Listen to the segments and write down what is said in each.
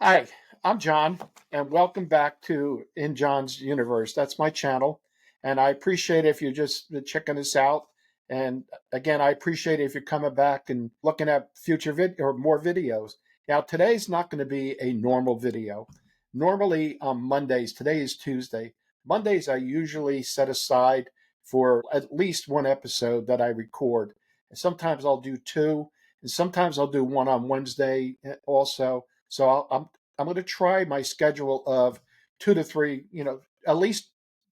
Hi, I'm John, and welcome back to In John's Universe. That's my channel, and I appreciate if you're just checking us out. And again, I appreciate if you're coming back and looking at future or more videos. Now, today's not going to be a normal video. Normally on Mondays, today is Tuesday. Mondays I usually set aside for at least one episode that I record. And sometimes I'll do two, and sometimes I'll do one on Wednesday also. So I'm going to try my schedule of two to three, at least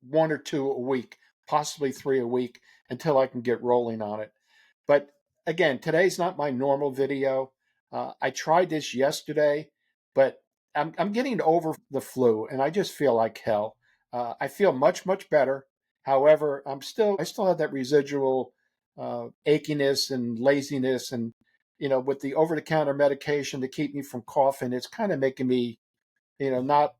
one or two a week, possibly three a week until I can get rolling on it. But again, today's not my normal video. I tried this yesterday, but I'm getting over the flu and I just feel like hell. I feel much better. However, I still have that residual achiness and laziness, and with the over the counter medication to keep me from coughing, it's kind of making me not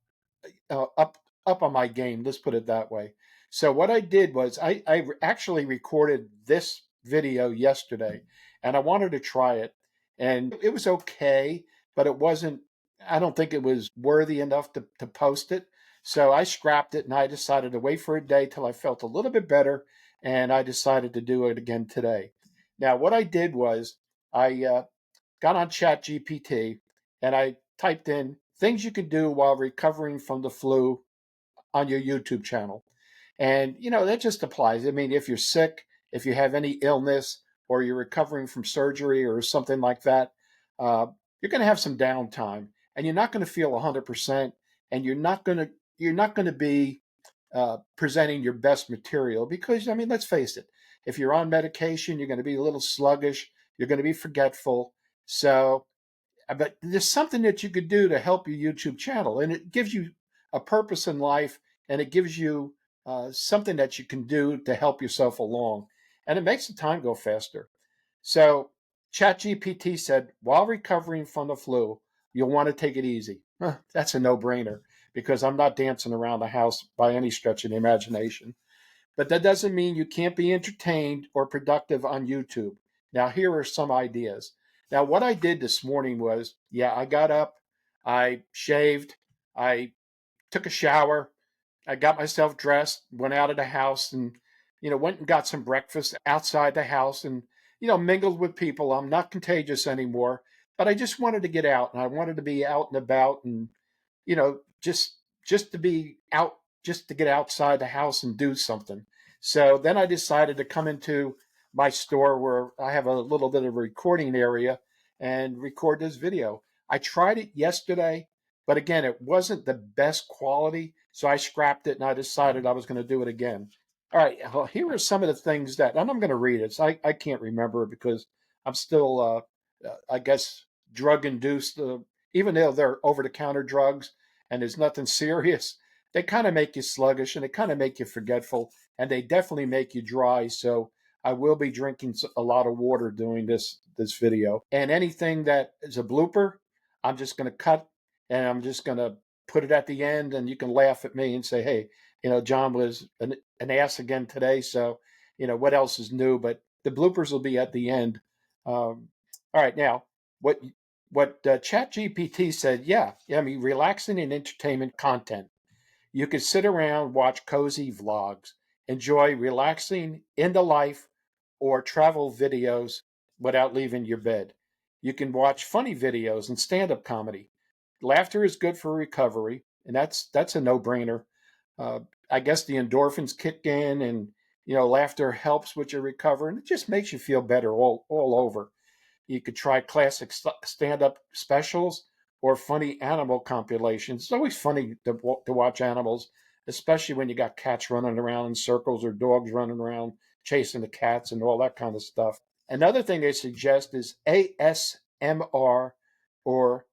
up on my game. Let's put it that way. So what I did was I actually recorded this video yesterday, and I wanted to try it, and it was okay, but it wasn't. I don't think it was worthy enough to post it. So I scrapped it, and I decided to wait for a day till I felt a little bit better, and I decided to do it again today. Now, what I did was I got on Chat GPT and I typed in things you can do while recovering from the flu on your YouTube channel. And, that just applies. I mean, if you're sick, if you have any illness, or you're recovering from surgery or something like that, uh, you're going to have some downtime and you're not going to feel 100%, and you're not going to be presenting your best material because, I mean, let's face it, if you're on medication, you're going to be a little sluggish, you're going to be forgetful. So but there's something that you could do to help your YouTube channel, and it gives you a purpose in life, and it gives you something that you can do to help yourself along, and it makes the time go faster. So, ChatGPT said, while recovering from the flu, you'll want to take it easy. Huh, that's a no-brainer because I'm not dancing around the house by any stretch of the imagination. But that doesn't mean you can't be entertained or productive on YouTube. Now, here are some ideas. Now, what I did this morning was, yeah, I got up, I shaved, I took a shower, I got myself dressed, went out of the house, and went and got some breakfast outside the house, and mingled with people. I'm not contagious anymore, but I just wanted to get out, and I wanted to be out and about, and just to be out, just to get outside the house and do something. So then I decided to come into my store where I have a little bit of a recording area and record this video. I tried it yesterday, but again, it wasn't the best quality. So I scrapped it and I decided I was going to do it again. All right. Well, here are some of the things that, and I'm going to read it. So I can't remember because I'm still, I guess, drug induced, even though they're over the counter drugs and there's nothing serious. They kind of make you sluggish and they kind of make you forgetful, and they definitely make you dry. So I will be drinking a lot of water doing this video. And anything that is a blooper, I'm just going to cut and I'm just going to put it at the end, and you can laugh at me and say, hey, John was an ass again today. So, what else is new? But the bloopers will be at the end. All right, now what ChatGPT said, yeah, I mean, relaxing and entertainment content. You could sit around, watch cozy vlogs, enjoy relaxing in the life, or travel videos without leaving your bed. You can watch funny videos and stand-up comedy. Laughter is good for recovery, and that's a no-brainer. Uh, I guess the endorphins kick in, and laughter helps with your recovery, and it just makes you feel better all over. You could try classic stand-up specials or funny animal compilations. It's always funny to watch animals, especially when you got cats running around in circles or dogs running around chasing the cats and all that kind of stuff. Another thing they suggest is ASMR or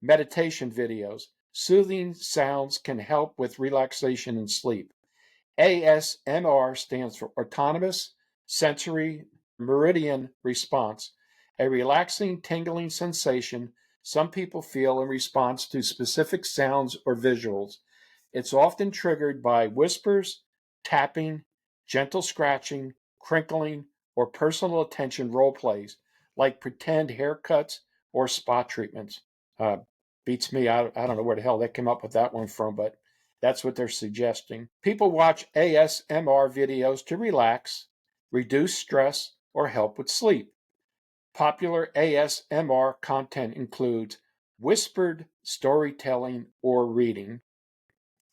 meditation videos. Soothing sounds can help with relaxation and sleep. ASMR stands for Autonomous Sensory Meridian Response, a relaxing, tingling sensation some people feel in response to specific sounds or visuals. It's often triggered by whispers, tapping, gentle scratching, crinkling, or personal attention role plays like pretend haircuts or spa treatments. beats me. I don't know where the hell they came up with that one from, but that's what they're suggesting. People watch ASMR videos to relax, reduce stress, or help with sleep. Popular ASMR content includes whispered storytelling or reading.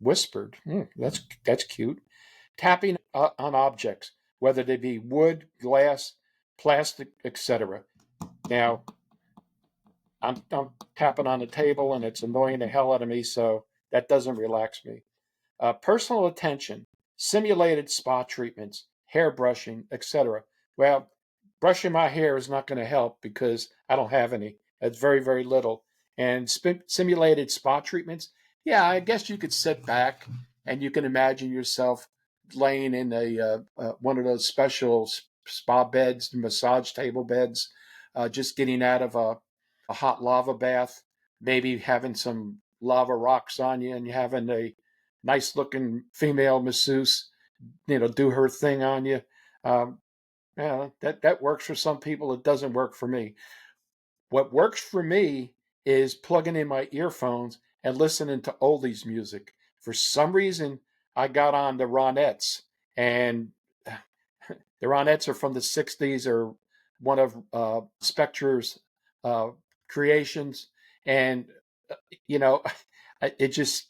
Whispered, that's cute. Tapping on objects, whether they be wood, glass, plastic, etc. Now, I'm tapping on the table and it's annoying the hell out of me, so that doesn't relax me. Personal attention, simulated spa treatments, hair brushing, etc. Well, brushing my hair is not going to help because I don't have any. It's very, very little. And simulated spa treatments, yeah, I guess you could sit back and you can imagine yourself laying in a one of those special spa beds, massage table beds, just getting out of a hot lava bath, maybe having some lava rocks on you and you having a nice looking female masseuse, do her thing on you. Um, yeah, that works for some people. It doesn't work for me. What works for me is plugging in my earphones and listening to oldies music. For some reason, I got on the Ronettes, and the Ronettes are from the '60s, or one of Spectre's uh, creations, and uh, you know, it just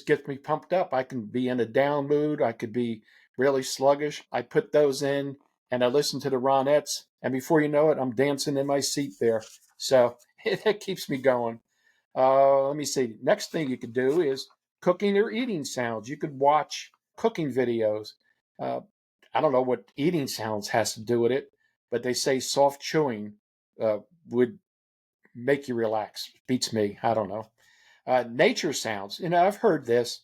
gets me pumped up. I can be in a down mood. I could be really sluggish. I put those in and I listen to the Ronettes, and before you know it, I'm dancing in my seat there. So it keeps me going. Let me see. Next thing you could do is cooking or eating sounds. You could watch cooking videos. Uh, I don't know what eating sounds has to do with it, but they say soft chewing would make you relax. Beats me. I don't know. Nature sounds. I've heard this: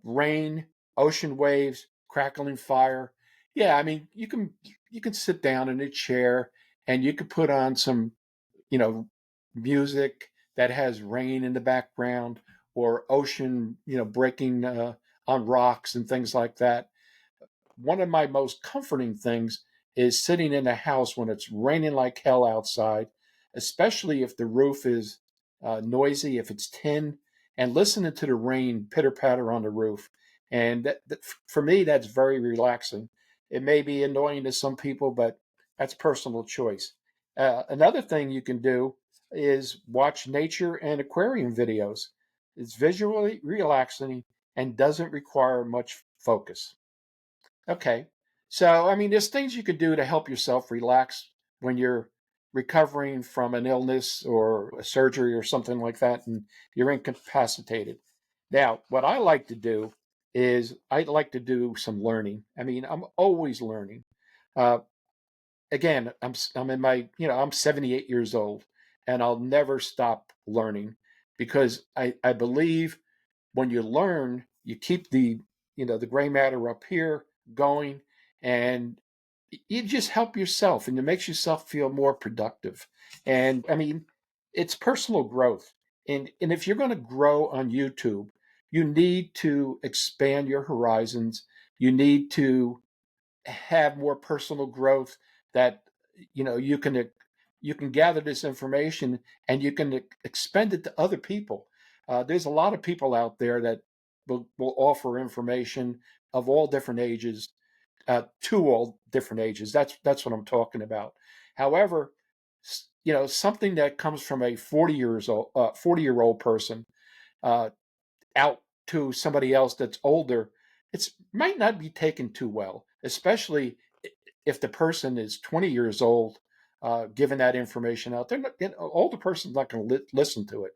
rain, ocean waves, crackling fire. Yeah, I mean, you can sit down in a chair and you could put on some, you know, music that has rain in the background or ocean, breaking on rocks and things like that. One of my most comforting things is sitting in a house when it's raining like hell outside, especially if the roof is noisy, if it's tin, and listening to the rain pitter patter on the roof. And for me, that's very relaxing. It may be annoying to some people, but that's personal choice. Another thing you can do is watch nature and aquarium videos. It's visually relaxing and doesn't require much focus. Okay. So, I mean, there's things you could do to help yourself relax when you're recovering from an illness or a surgery or something like that, and you're incapacitated. Now, what I like to do is I like to do some learning. I mean, I'm always learning. Uh, Again, I'm in my, I'm 78 years old, and I'll never stop learning because I believe when you learn, you keep the gray matter up here going, and you just help yourself, and it makes yourself feel more productive. And I mean, it's personal growth. And if you're going to grow on YouTube, you need to expand your horizons. You need to have more personal growth that you can gather this information and you can expend it to other people. There's a lot of people out there that will offer information of all different ages, to all different ages. That's what I'm talking about. However, something that comes from a 40-year-old person uh, out to somebody else that's older, it might not be taken too well, especially if the person is 20 years old, giving that information out. They're not, older person's not going to listen to it.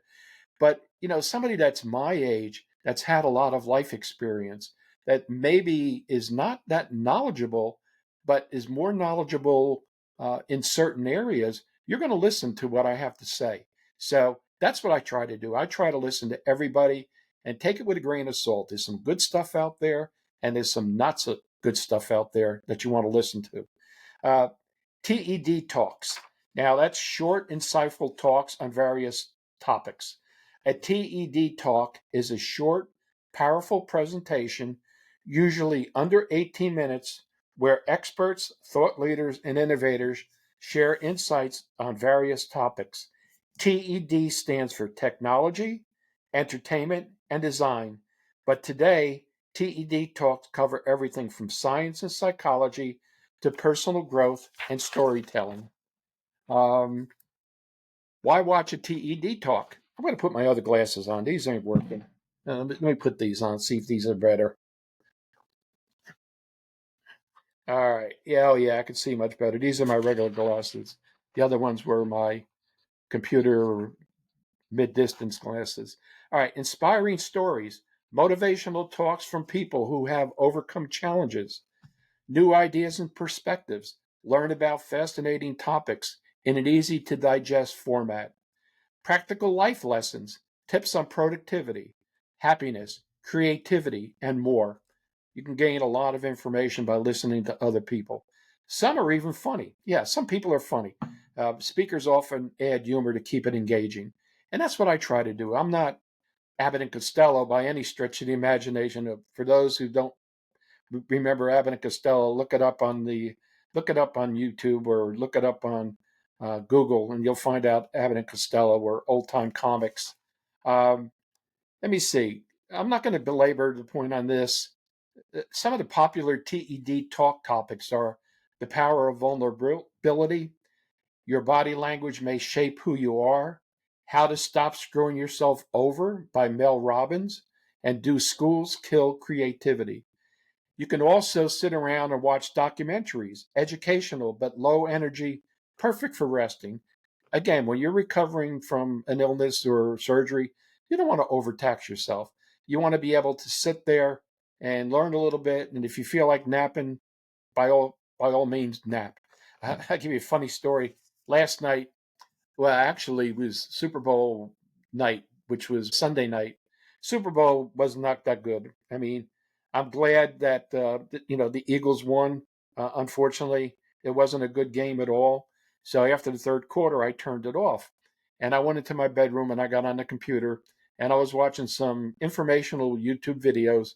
But somebody that's my age, that's had a lot of life experience, that maybe is not that knowledgeable, but is more knowledgeable in certain areas, you're going to listen to what I have to say. So that's what I try to do. I try to listen to everybody and take it with a grain of salt. There's some good stuff out there, and there's some not so good stuff out there that you want to listen to. Uh, TED Talks. Now, that's short, insightful talks on various topics. A TED Talk is a short, powerful presentation, usually under 18 minutes, where experts, thought leaders, and innovators share insights on various topics. TED stands for technology, entertainment, and design. But today, TED talks cover everything from science and psychology to personal growth and storytelling. Um, why watch a TED talk? I'm going to put my other glasses on. These ain't working. Let me put these on, see if these are better. All right. Yeah, oh yeah, I can see much better. These are my regular glasses. The other ones were my computer mid-distance glasses. All right, inspiring stories, motivational talks from people who have overcome challenges, new ideas and perspectives. Learn about fascinating topics in an easy to digest format. Practical life lessons, tips on productivity, happiness, creativity, and more. You can gain a lot of information by listening to other people. Some are even funny. Yeah, some people are funny. Speakers often add humor to keep it engaging. And that's what I try to do. I'm not Abbott and Costello by any stretch of the imagination. For those who don't remember Abbott and Costello, look it up on YouTube or look it up on Google, and you'll find out Abbott and Costello were old time comics. Um, let me see. I'm not going to belabor the point on this. Some of the popular TED talk topics are the power of vulnerability, your body language may shape who you are, how to stop screwing yourself over by Mel Robbins, and do schools kill creativity? You can also sit around and watch documentaries, educational but low energy, perfect for resting. Again, when you're recovering from an illness or surgery, you don't want to overtax yourself. You want to be able to sit there and learn a little bit. And if you feel like napping, by all means, nap. I'll give you a funny story. Last night, well, actually, it was Super Bowl night, which was Sunday night. Super Bowl was not that good. I mean, I'm glad that the Eagles won. Unfortunately, it wasn't a good game at all. So after the third quarter, I turned it off, and I went into my bedroom and I got on the computer and I was watching some informational YouTube videos,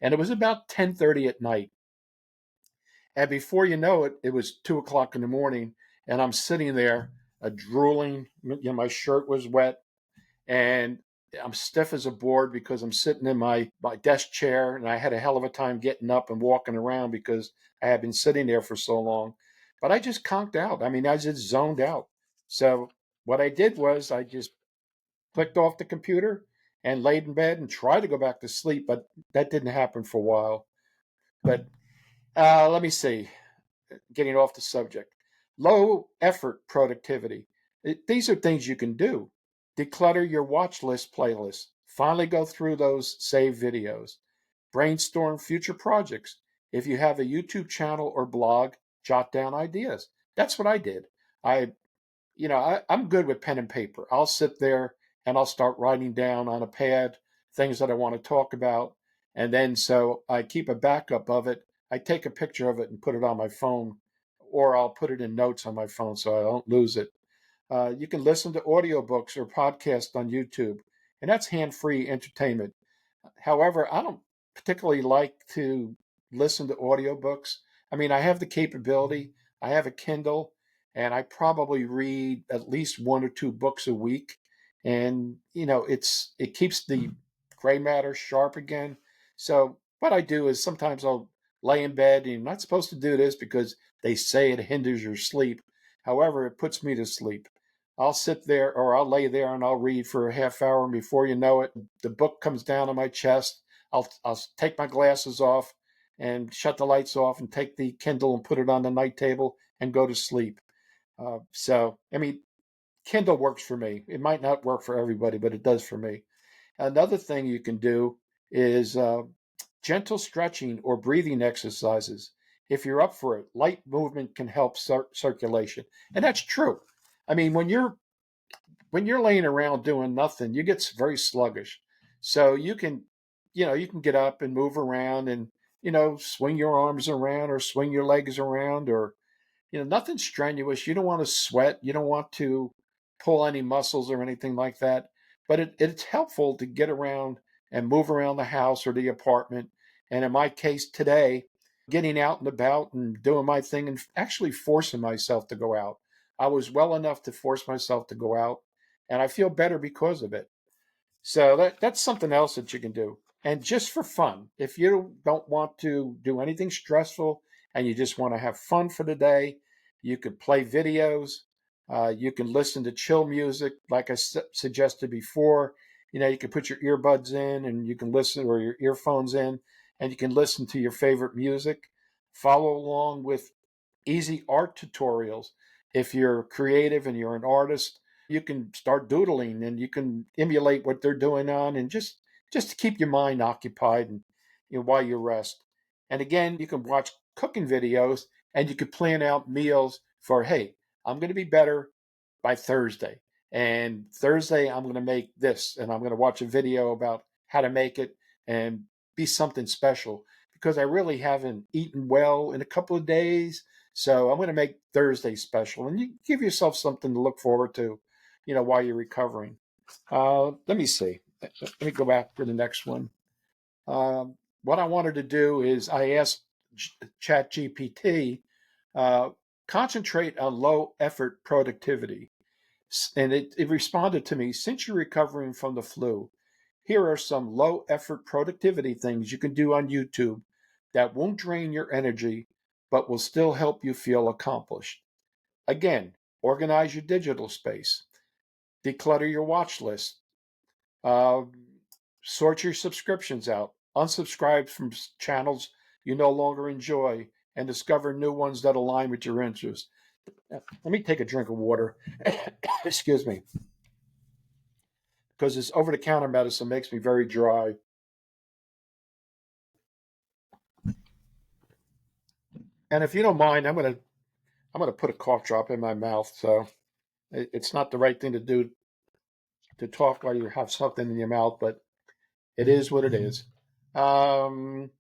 and it was about 10:30 at night. And before you know it, it was 2 o'clock in the morning, and I'm sitting there, drooling. My shirt was wet, and I'm stiff as a board because I'm sitting in my desk chair, and I had a hell of a time getting up and walking around because I had been sitting there for so long. But I just conked out. I mean, I just zoned out. So what I did was I just clicked off the computer and laid in bed and tried to go back to sleep, but that didn't happen for a while. But let me see, getting off the subject. Low effort productivity. These are things you can do. Declutter your watch list playlist. Finally go through those saved videos. Brainstorm future projects. If you have a YouTube channel or blog, jot down ideas. That's what I did. I'm good with pen and paper. I'll sit there and I'll start writing down on a pad things that I want to talk about. And then so I keep a backup of it. I take a picture of it and put it on my phone, or I'll put it in notes on my phone so I don't lose it. You can listen to audiobooks or podcasts on YouTube, and that's hand free entertainment. However, I don't particularly like to listen to audiobooks. I mean, I have the capability, I have a Kindle, and I probably read at least one or two books a week. And, it keeps the gray matter sharp again. So, what I do is sometimes I'll lay in bed, and I'm not supposed to do this because they say it hinders your sleep. However, it puts me to sleep. I'll sit there or I'll lay there and I'll read for a half hour, and before you know it, the book comes down on my chest. I'll take my glasses off and shut the lights off and take the Kindle and put it on the night table and go to sleep. I mean, Kindle works for me. It might not work for everybody, but it does for me. Another thing you can do is gentle stretching or breathing exercises. If you're up for it, light movement can help circulation, and that's true. I mean, when you're laying around doing nothing, you get very sluggish. So you can get up and move around and, swing your arms around or swing your legs around, or, nothing strenuous. You don't want to sweat. You don't want to pull any muscles or anything like that. But it's helpful to get around and move around the house or the apartment. And in my case today, getting out and about and doing my thing and actually forcing myself to go out. I was well enough to force myself to go out. and I feel better because of it. So that's something else that you can do. And just for fun, if you don't want to do anything stressful and you just want to have fun for the day, you could play videos. You can listen to chill music, like I suggested before. You can put your earbuds in and you can listen, or your earphones in, and you can listen to your favorite music. Follow along with easy art tutorials. If you're creative and you're an artist, you can start doodling and you can emulate what they're doing on, and just to keep your mind occupied and while you rest. And again, you can watch cooking videos and you can plan out meals for, hey, I'm going to be better by Thursday. And Thursday I'm going to make this, and I'm going to watch a video about how to make it and be something special, because I really haven't eaten well in a couple of days. So I'm going to make Thursday special, and you give yourself something to look forward to, while you're recovering. Let me see. Let me go back to the next one. What I wanted to do is I asked ChatGPT, uh, concentrate on low effort productivity. And it responded to me, since you're recovering from the flu, here are some low effort productivity things you can do on YouTube that won't drain your energy, but will still help you feel accomplished. Again, organize your digital space, declutter your watch list, uh, sort your subscriptions out, unsubscribe from channels you no longer enjoy, and discover new ones that align with your interests. Let me take a drink of water. Excuse me, because this over the counter medicine makes me very dry. And if you don't mind, I'm gonna put a cough drop in my mouth. So it's not the right thing to do, to talk while you have something in your mouth, but it is what it is. Um,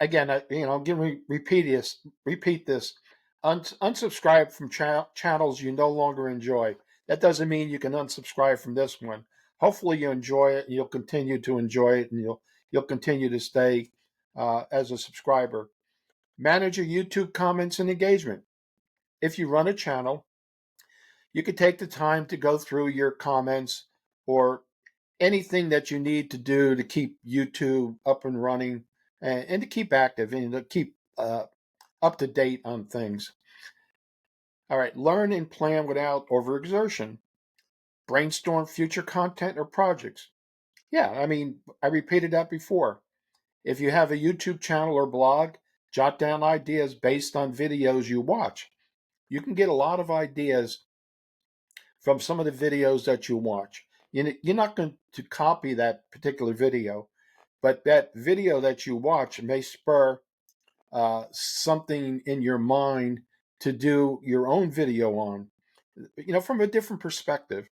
Again, give me repeat this. Unsubscribe from channels you no longer enjoy. That doesn't mean you can unsubscribe from this one. Hopefully, you enjoy it, and you'll continue to enjoy it, and you'll continue to stay as a subscriber. Manage your YouTube comments and engagement. If you run a channel, you could take the time to go through your comments, or anything that you need to do to keep YouTube up and running, and to keep active and to keep up to date on things. All right, learn and plan without overexertion. Brainstorm future content or projects. Yeah, I mean, I repeated that before. If you have a YouTube channel or blog, jot down ideas based on videos you watch. You can get a lot of ideas from some of the videos that you watch. You're not going to copy that particular video, but that video that you watch may spur something in your mind to do your own video on, from a different perspective.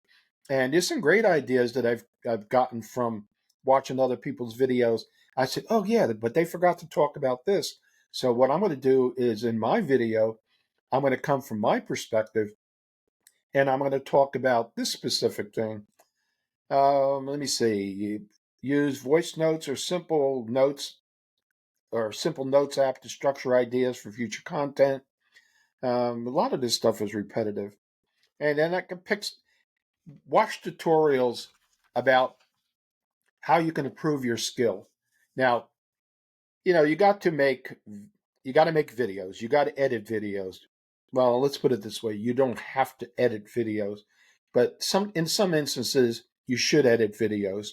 And there's some great ideas that I've gotten from watching other people's videos. I said, oh yeah, but they forgot to talk about this. So what I'm going to do is, in my video, I'm going to come from my perspective, and I'm going to talk about this specific thing. Let me see. Use voice notes or simple notes app to structure ideas for future content. A lot of this stuff is repetitive. And then I can watch tutorials about how you can improve your skill. Now, you got to make videos. You got to edit videos. Well, let's put it this way: you don't have to edit videos, but in some instances you should edit videos.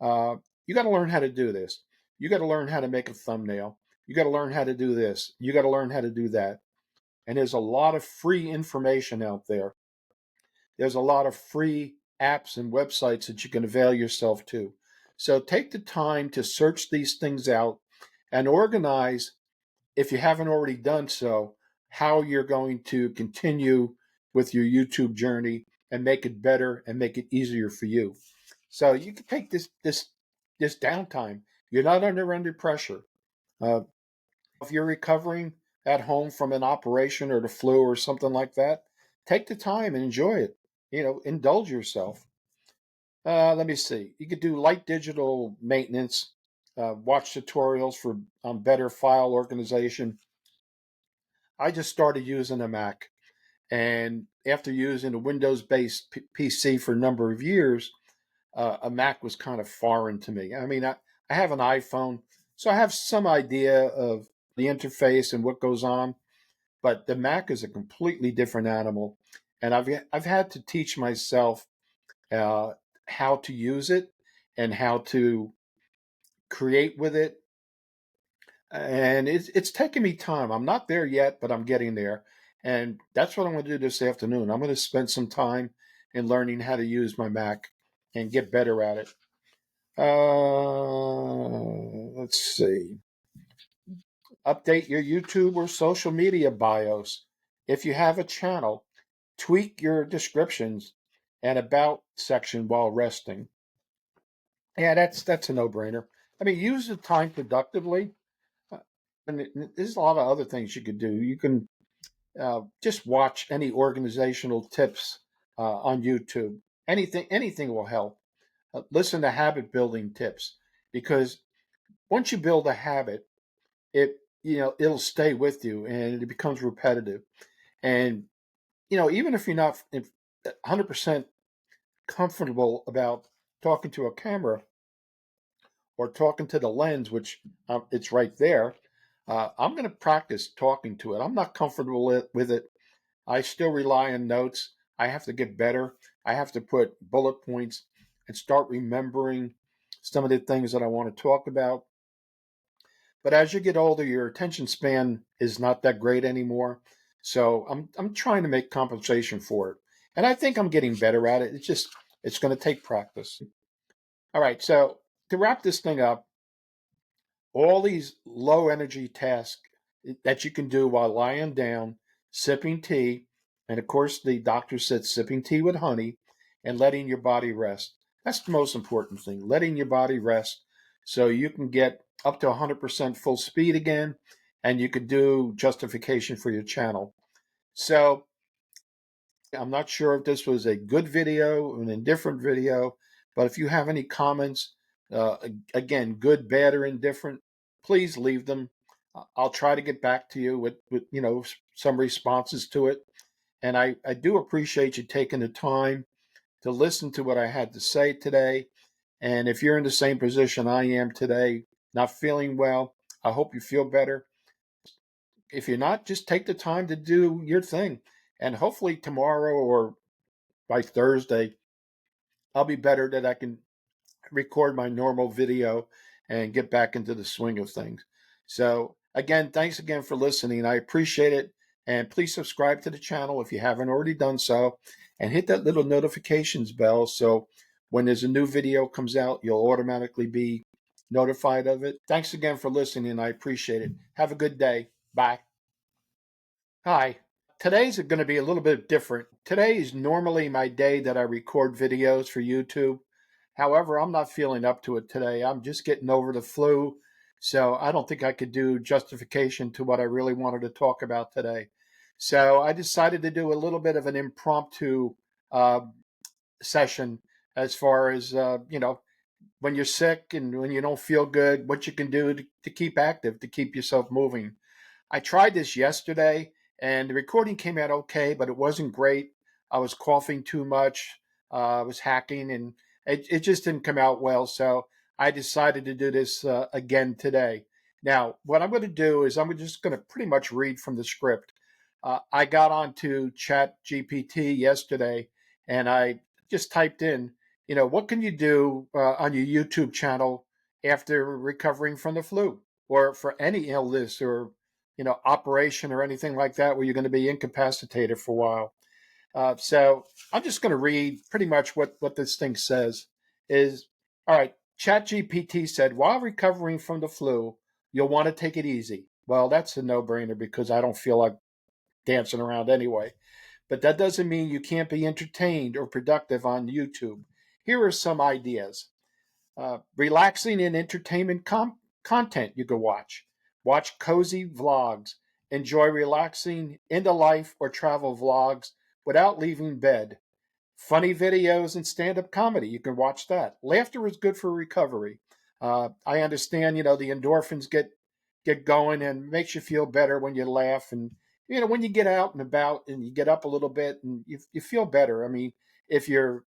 You got to learn how to do this. You got to learn how to make a thumbnail. You got to learn how to do this. You got to learn how to do that. And there's a lot of free information out there. There's a lot of free apps and websites that you can avail yourself to. So take the time to search these things out and organize, if you haven't already done so, how you're going to continue with your YouTube journey and make it better and make it easier for you. So you can take this downtime. You're not under pressure. Uh, if you're recovering at home from an operation or the flu or something like that, take the time and enjoy it. Indulge yourself. Let me see. You could do light digital maintenance, watch tutorials for better file organization. I just started using a Mac, and after using a Windows-based PC for a number of years, a Mac was kind of foreign to me. I mean, I have an iPhone, so I have some idea of the interface and what goes on, but the Mac is a completely different animal, and I've had to teach myself uh, how to use it and how to create with it, and it's taken me time. I'm not there yet, but I'm getting there, and that's what I'm going to do this afternoon. I'm going to spend some time in learning how to use my Mac and get better at it. Let's see. Update your YouTube or social media bios. If you have a channel, tweak your descriptions and about section while resting. Yeah, that's a no-brainer. I mean, use the time productively. Uh, And there's a lot of other things you could do. You can just watch any organizational tips on YouTube. Anything will help. Listen to habit building tips because once you build a habit, it'll stay with you and it becomes repetitive. And even if you're not 100% comfortable about talking to a camera or talking to the lens, which it's right there, I'm going to practice talking to it. I'm not comfortable with it. I still rely on notes. I have to get better. I have to put bullet points and start remembering some of the things that I want to talk about. But as you get older, your attention span is not that great anymore. So I'm trying to make compensation for it. And I think I'm getting better at it. It's going to take practice. All right, so to wrap this thing up, all these low energy tasks that you can do while lying down, sipping tea, and of course, the doctor said sipping tea with honey and letting your body rest. That's the most important thing, letting your body rest so you can get up to 100% full speed again and you could do justification for your channel. So I'm not sure if this was a good video or an indifferent video, but if you have any comments, uh, again, good, bad, or indifferent, please leave them. I'll try to get back to you with some responses to it. And I do appreciate you taking the time to listen to what I had to say today. And if you're in the same position I am today, not feeling well, I hope you feel better. If you're not, just take the time to do your thing. And hopefully tomorrow or by Thursday, I'll be better that I can record my normal video and get back into the swing of things. So, again, thanks again for listening. I appreciate it. And please subscribe to the channel if you haven't already done so. And hit that little notifications bell so when there's a new video comes out, you'll automatically be notified of it. Thanks again for listening. I appreciate it. Have a good day. Bye. Hi. Today's going to be a little bit different. Today is normally my day that I record videos for YouTube. However, I'm not feeling up to it today. I'm just getting over the flu, so I don't think I could do justification to what I really wanted to talk about today. So I decided to do a little bit of an impromptu uh, session as far as, when you're sick and when you don't feel good, what you can do to keep active, to keep yourself moving. I tried this yesterday and the recording came out okay, but it wasn't great. I was coughing too much. I was hacking and it just didn't come out well. So I decided to do this again today. Now, what I'm going to do is I'm just going to pretty much read from the script. I got onto Chat GPT yesterday and I just typed in, what can you do on your YouTube channel after recovering from the flu or for any illness or operation or anything like that where you're going to be incapacitated for a while. So I'm just going to read pretty much what this thing says is, all right, ChatGPT said, while recovering from the flu, you'll want to take it easy. Well, that's a no-brainer because I don't feel like dancing around anyway. But that doesn't mean you can't be entertained or productive on YouTube. Here are some ideas. Relaxing and entertainment content you can watch. Watch cozy vlogs. Enjoy relaxing into life or travel vlogs without leaving bed. Funny videos and stand-up comedy. You can watch that. Laughter is good for recovery. I understand, the endorphins get going and makes you feel better when you laugh when you get out and about and you get up a little bit and you feel better. I mean, if you're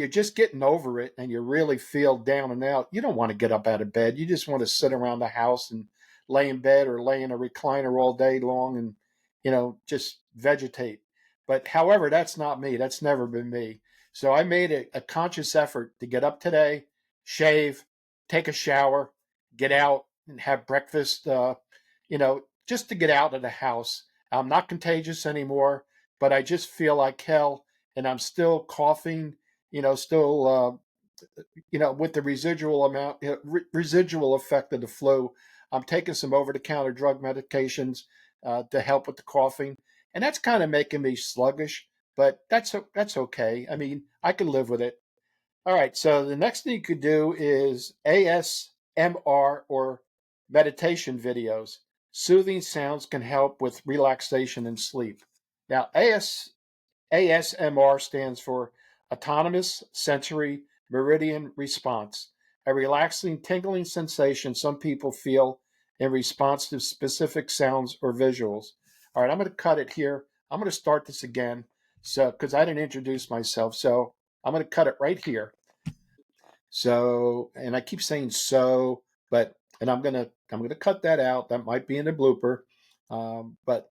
just getting over it and you really feel down and out, you don't want to get up out of bed. You just want to sit around the house and lay in bed or lay in a recliner all day long and, just vegetate. But however, that's not me. That's never been me. So I made a conscious effort to get up today, shave, take a shower, get out and have breakfast, just to get out of the house. I'm not contagious anymore, but I just feel like hell and I'm still coughing, still, with the residual amount, residual effect of the flu. I'm taking some over-the-counter drug medications to help with the coughing, and that's kind of making me sluggish. But that's okay. I mean, I can live with it. All right. So the next thing you could do is ASMR or meditation videos. Soothing sounds can help with relaxation and sleep. Now, ASMR stands for Autonomous Sensory Meridian Response, a relaxing, tingling sensation some people feel in response to specific sounds or visuals. All right, I'm going to cut it here. I'm going to start this again, so because I didn't introduce myself, so I'm going to cut it right here. So, and I keep saying so, but and I'm gonna cut that out. That might be in a blooper, but